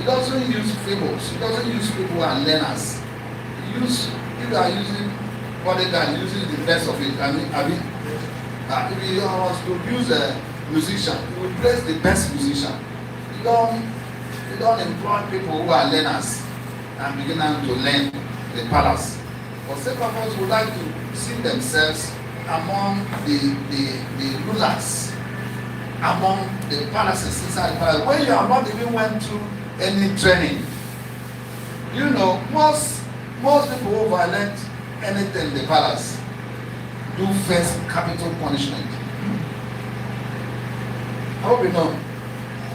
He doesn't use fables. He doesn't use people who are learners. People are using bodyguard, using the best of it. If he was to use a musician, he would place the best musician. You don't employ people who are learners and begin to learn the palace. But some of us would like to see themselves among the rulers, among the palaces inside the palace. When you have not even went through any training, you know, most people who violate anything in the palace do face capital punishment. I hope you know.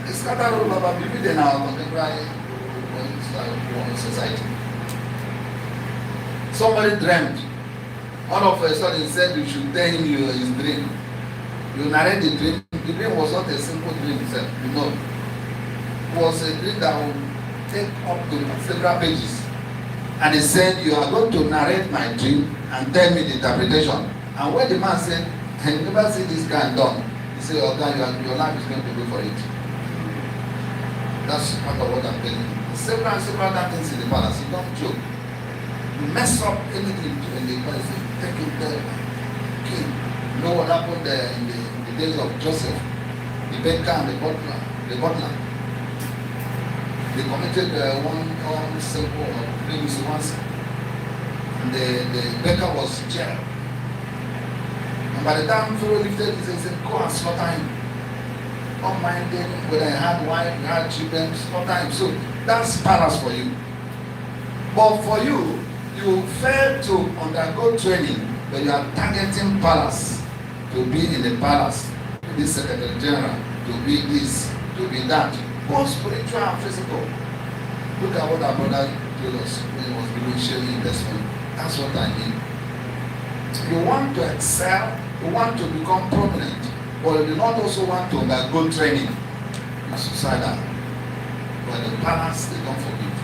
It's scattered all over vivid in our contemporary society. Somebody dreamt. All of a sudden he said you should tell him his dream. You narrate the dream. The dream was not a simple dream itself, you know. It was a dream that would take up to several pages. And he said, you are going to narrate my dream and tell me the interpretation. And when the man said, I never see this guy done, he said, okay, your life is going to go for it. That's part of what I'm telling you. Several other things in the palace. You don't joke. You mess up anything in the palace, take it there. Okay. You know what happened there in the days of Joseph, the baker and the butler. They committed one simple previous once. And the baker was jailed. And by the time Pharaoh lifted his hand, he said, go and slaughter him. Not minding whether I had wife, I had children, slaughter him. So that's palace for you. But for you, you fail to undergo training, but you are targeting palace, to be in the palace, to be secretary general, to be this, to be that, both spiritual and physical. Look at what our brother told us when he was doing sharing investment. That's what I mean. You want to excel, you want to become prominent, but you do not also want to undergo training. It's suicidal. But the palace, they don't forgive.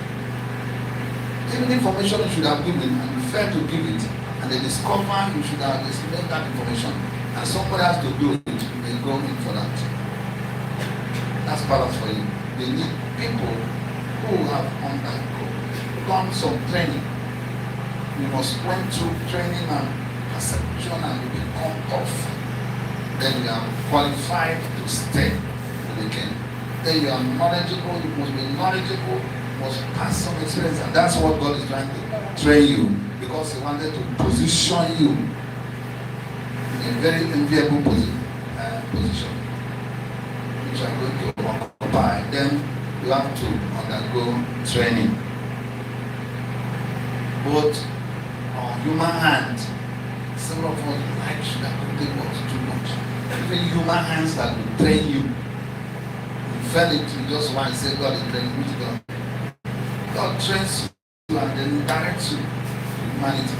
Even information you should have given and you fail to give it, and they discover you should have explained that information, and somebody has to do it, they go in for that. That's palace for you. They need people who have undergone some training. You must went through training and perception and you become tough. Then you are qualified to stay with the king. Then you are knowledgeable, you must be knowledgeable, you must pass some experience, and that's what God is trying to train you, because He wanted to position you in a very enviable position, which you are going to occupy. Then you have to undergo training. Both on human hand, some of us like sugar content was too much. Even human hands that will train you. You fell into just one and say God is training you to God. God trains you and then directs you to humanity.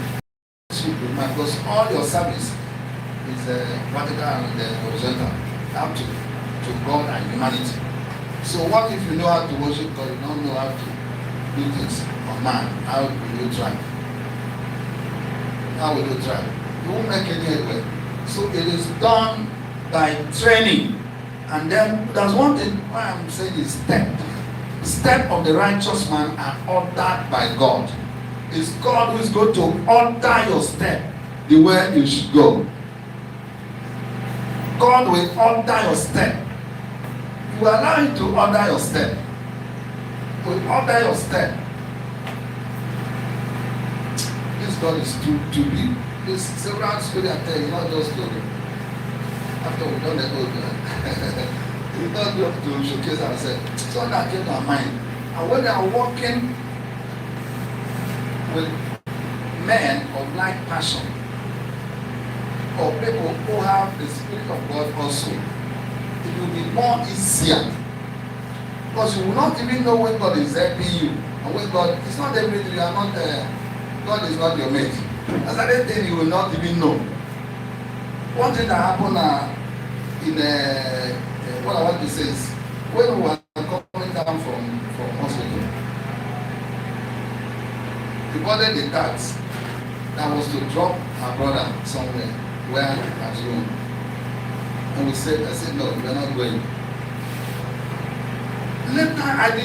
Because all your service is vertical and horizontal. Up to God and humanity. So what if you know how to worship God, you don't know how to do things on man? How will you try? How will you try? You won't make any headway. So it is done by training. And then there's one thing why I'm saying is step of the righteous man are ordered by God. It's God who is going to order your step the way you should go. God will order your step. You allow Him to order your step. Will order your step. This God is too big. This several stories I tell you, not just story. After we've done the whole we not going to showcase ourselves. So that came to our mind. And when they are walking with men of like passion, or people who have the Spirit of God also, it will be more easier, because you will not even know when God is helping you, and when God is not everything. You are not God is not your mate. As certain thing you will not even know. One thing that happened in what I want to say is when we were coming down from hospital, we boarded the taxi that was to drop our brother somewhere where at home. And I said, no, we are not going. Later, I didn't